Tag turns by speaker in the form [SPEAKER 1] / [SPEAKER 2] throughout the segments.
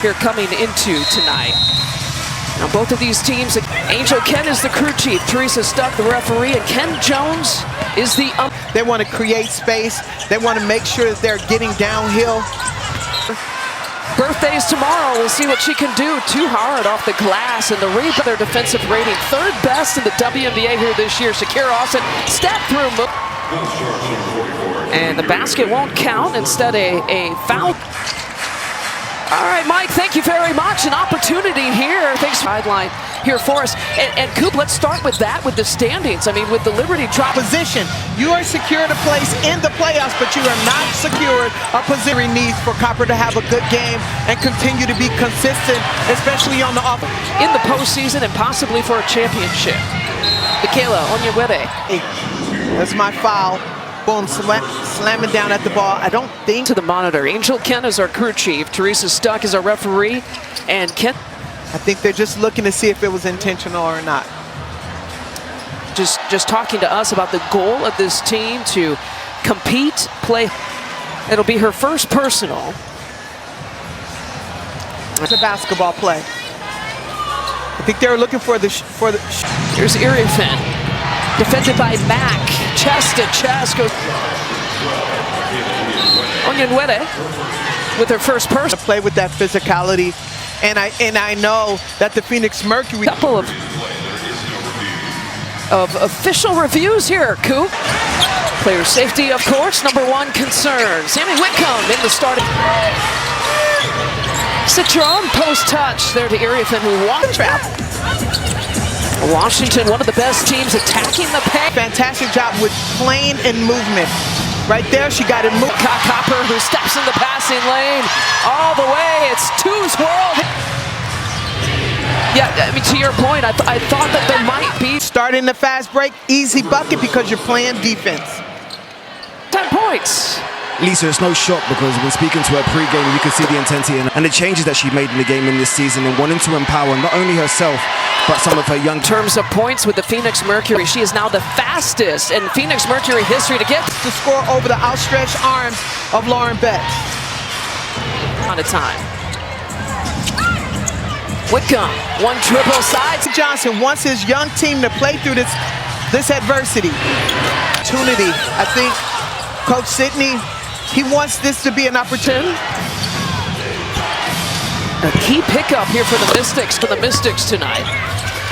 [SPEAKER 1] here coming into tonight. Now both of these teams, Angel Ken is the crew chief, Teresa Stuck the referee, and Ken Jones is the
[SPEAKER 2] They want to create space. They want to make sure that they're getting downhill.
[SPEAKER 1] Birthday's tomorrow. We'll see what she can do. Too hard off the glass, and the rebound, their defensive rating, third best in the WNBA here this year. Shakira Austin step through move. And the basket won't count. Instead, a foul. All right, Mike, thank you very much. An opportunity here. Thanks, sideline here for us. And Coop, let's start with that, with the standings. I mean, with the Liberty drop
[SPEAKER 2] position, you are secured a place in the playoffs, but you are not secured a position needs for Copper to have a good game and continue to be consistent, especially on the offense.
[SPEAKER 1] In the postseason and possibly for a championship. Michaela Onyenwere.
[SPEAKER 2] Hey, that's my foul. Boom, slamming down at the ball. I don't think.
[SPEAKER 1] To the monitor, Angel Ken is our crew chief, Teresa Stuck is our referee, and Ken.
[SPEAKER 2] I think they're just looking to see if it was intentional or not.
[SPEAKER 1] Just talking to us about the goal of this team to compete, play. It'll be her first personal.
[SPEAKER 2] It's a basketball play. I think they were looking for the.
[SPEAKER 1] Here's Irifen, defended by Mack. Chest to chest goes. Onyenwere with her first person.
[SPEAKER 2] Play with that physicality, and I know that the Phoenix Mercury.
[SPEAKER 1] Couple of official reviews here, Coop. Player safety, of course, #1 concern. Sammy Whitcomb in the starting. Citron post touch there to Irifen, who won trap. Washington, one of the best teams attacking the paint.
[SPEAKER 2] Fantastic job with playing and movement. Right there, she got it moved.
[SPEAKER 1] Copper, who steps in the passing lane all the way. It's two's world. Yeah, I mean, to your point, I thought that there might be.
[SPEAKER 2] Starting the fast break, easy bucket because you're playing defense.
[SPEAKER 1] 10 points.
[SPEAKER 3] Lisa, it's no shock because when speaking to her pre-game, you can see the intensity and the changes that she made in the game in this season and wanting to empower not only herself, but some of her young.
[SPEAKER 1] In terms of points with the Phoenix Mercury, she is now the fastest in Phoenix Mercury history to get
[SPEAKER 2] to score over the outstretched arms of Lauren Betts.
[SPEAKER 1] On a time. Whitcomb, one dribble sides.
[SPEAKER 2] Johnson wants his young team to play through this adversity. Opportunity, I think Coach Sidney, he wants this to be an opportunity.
[SPEAKER 1] A key pickup here for the Mystics tonight.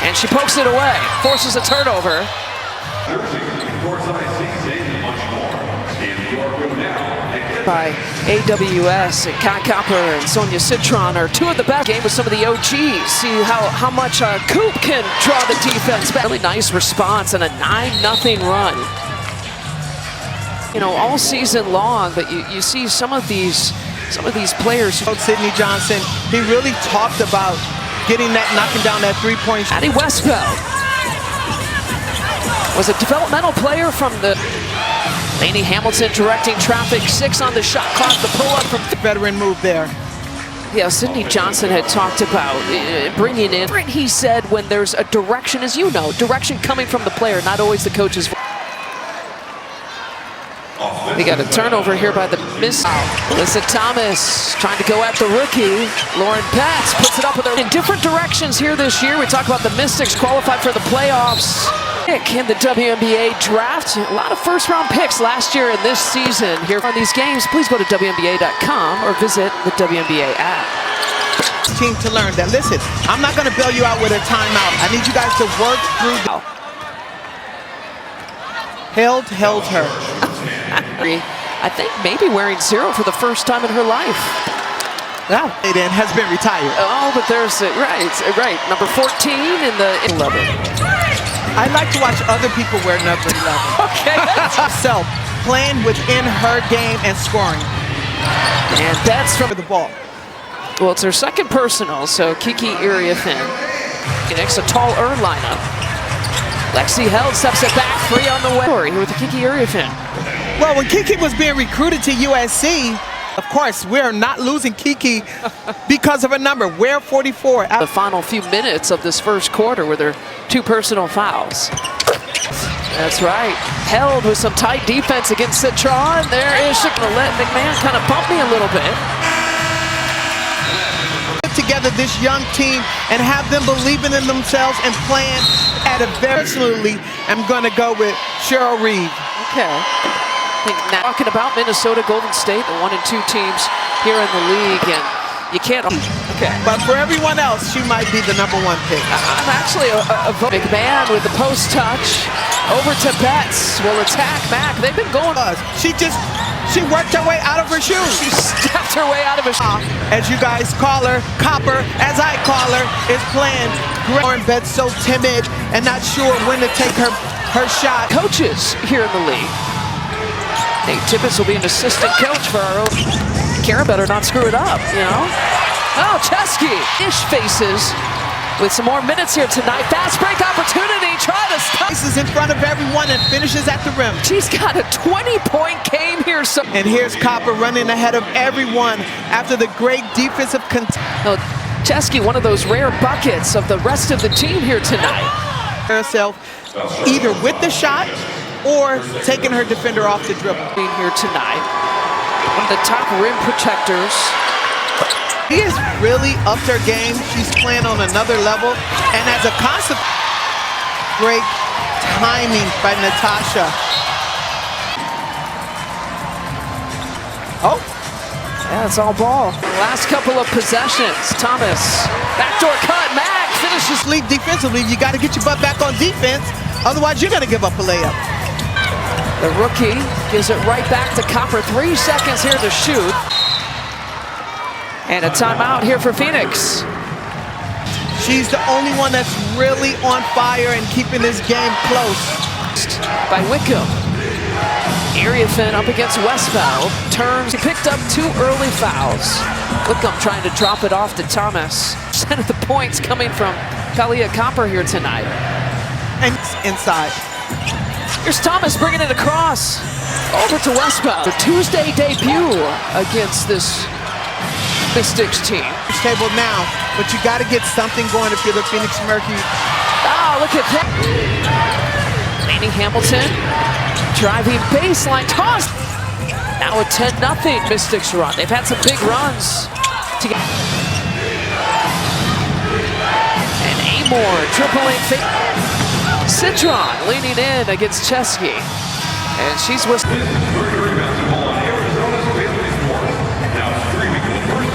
[SPEAKER 1] And she pokes it away, forces a turnover. By AWS and Kai Copper and Sonia Citron are two of the best. Game with some of the OGs. See how much Coop can draw the defense back. Really nice response and a 9-0 run. You know, all season long, but you see some of these players.
[SPEAKER 2] Coach Sidney Johnson, he really talked about getting that, knocking down that three-point.
[SPEAKER 1] Addie Westbell was a developmental player from the Lainey Hamilton directing traffic, 6 on the shot clock, the pull-up from
[SPEAKER 2] veteran move there.
[SPEAKER 1] Yeah, Sidney Johnson had talked about bringing in. He said when there's a direction, as you know, direction coming from the player, not always the coach's. We got a turnover here by the miss. Alyssa Thomas trying to go at the rookie. Lauren Betts puts it up with her in different directions here this year. We talk about the Mystics qualified for the playoffs. In the WNBA draft, a lot of first-round picks last year and this season. Here on these games, please go to WNBA.com or visit the WNBA app.
[SPEAKER 2] Team to learn that. Listen, I'm not going to bail you out with a timeout. I need you guys to work through. Held her.
[SPEAKER 1] I think maybe wearing 0 for the first time in her life.
[SPEAKER 2] Yeah, Aiden has been retired.
[SPEAKER 1] Oh, but there's right. Number 14 in the 11.
[SPEAKER 2] I like to watch other people wear number 11.
[SPEAKER 1] Okay.
[SPEAKER 2] Herself playing within her game and scoring.
[SPEAKER 1] And that's from
[SPEAKER 2] the ball.
[SPEAKER 1] Well, it's her second personal, so Kiki Irifen connects a taller lineup. Lexi Held steps it back, 3 on the way. Here with the Kiki Irifen.
[SPEAKER 2] Well, when Kiki was being recruited to USC, of course, we're not losing Kiki because of a number. We're 44.
[SPEAKER 1] The final few minutes of this first quarter with her 2 personal fouls. That's right. Held with some tight defense against Citron. There is Shakira. Let McMahon kind of bump me a little bit.
[SPEAKER 2] together this young team and have them believing in themselves and playing at a very... Absolutely, I'm going to go with Cheryl Reed.
[SPEAKER 1] Okay. I think now talking about Minnesota, Golden State, the 1 and 2 teams here in the league, and you can't. Okay.
[SPEAKER 2] But for everyone else, she might be the #1 pick.
[SPEAKER 1] I'm actually a McMahon with the post touch over to Betts. Will attack Mac. They've been going.
[SPEAKER 2] She worked her way out of her shoes.
[SPEAKER 1] She stepped her way out of her shoes.
[SPEAKER 2] As you guys call her, Copper, as I call her, is playing. Lauren Betts so timid and not sure when to take her shot.
[SPEAKER 1] Coaches here in the league. Nate Tibbetts will be an assistant coach for our own. Kara better not screw it up, you know? Oh, Chesky. Ish faces with some more minutes here tonight. Fast break opportunity. Try to stop.
[SPEAKER 2] Places in front of everyone and finishes at the rim.
[SPEAKER 1] She's got a 20-point game here.
[SPEAKER 2] And here's Copper running ahead of everyone after the great defensive
[SPEAKER 1] Chesky, one of those rare buckets of the rest of the team here tonight.
[SPEAKER 2] Herself either with the shot or taking her defender off the dribble.
[SPEAKER 1] Here tonight, one of the top rim protectors.
[SPEAKER 2] She has really upped her game. She's playing on another level. And as a concept, great timing by Natasha. Oh.
[SPEAKER 1] Yeah, it's all ball. Last couple of possessions. Thomas, backdoor cut. Mac finishes.
[SPEAKER 2] Lead defensively. You got to get your butt back on defense. Otherwise, you're going to give up a layup.
[SPEAKER 1] The rookie gives it right back to Copper. 3 seconds here to shoot. And a timeout here for Phoenix.
[SPEAKER 2] She's the only one that's really on fire and keeping this game close.
[SPEAKER 1] By Wickham. Ariafin up against Westfeld. Turns, he picked up 2 early fouls. Wickham trying to drop it off to Thomas. Percent of the points coming from Kalia Copper here tonight.
[SPEAKER 2] And inside.
[SPEAKER 1] Here's Thomas bringing it across. Over to Westfeld. The Tuesday debut against this Mystics team.
[SPEAKER 2] Table now, but you got to get something going if you're the Phoenix Mercury.
[SPEAKER 1] Oh, look at that. Lainey Hamilton driving baseline toss. Now a 10-0 Mystics run. They've had some big runs. And Amor dribbling. Citron leaning in against Chesky. And she's whistling.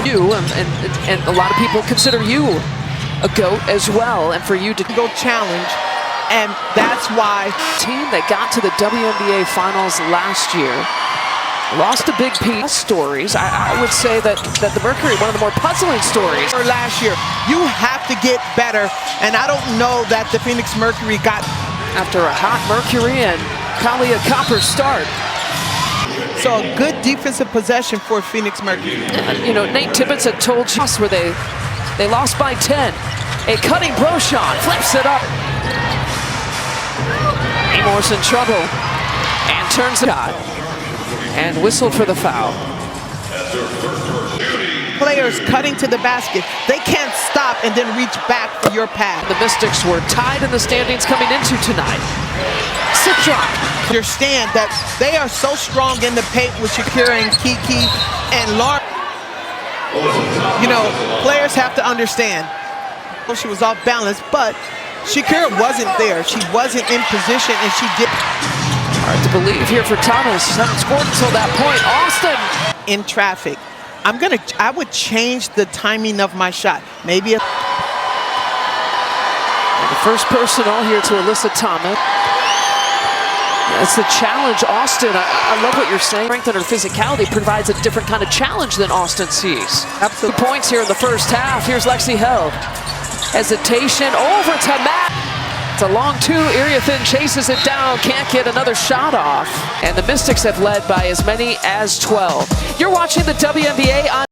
[SPEAKER 1] You and a lot of people consider you a GOAT as well, and for you to
[SPEAKER 2] go challenge, and that's why
[SPEAKER 1] team that got to the WNBA finals last year lost a big piece. Stories, I would say that the Mercury, one of the more puzzling stories.
[SPEAKER 2] For last year, you have to get better, and I don't know that the Phoenix Mercury got
[SPEAKER 1] after a hot Mercury and Kalia Copper start.
[SPEAKER 2] So a good defensive possession for Phoenix Mercury.
[SPEAKER 1] You know, Nate Tibbetts had told you where they lost by 10. A cutting Brochon flips it up. Amor's in trouble and turns it out and whistled for the foul.
[SPEAKER 2] Players cutting to the basket. They can't stop and then reach back for your pass.
[SPEAKER 1] The Mystics were tied in the standings coming into tonight. Citron.
[SPEAKER 2] Understand that they are so strong in the paint with Shakira and Kiki and Lauren. You know, players have to understand. She was off balance, but Shakira wasn't there. She wasn't in position, and she did.
[SPEAKER 1] Hard to believe here for Thomas. Hasn't scored until that point. Austin
[SPEAKER 2] in traffic. I would change the timing of my shot. Maybe the
[SPEAKER 1] first personal here to Alyssa Thomas. It's the challenge, Austin. I love what you're saying. Strength and her physicality provides a different kind of challenge than Austin sees.
[SPEAKER 2] Absolutely.
[SPEAKER 1] 2 points here in the first half. Here's Lexi Held. Hesitation over to Matt. It's a long 2. Ariafin chases it down. Can't get another shot off. And the Mystics have led by as many as 12. You're watching the WNBA on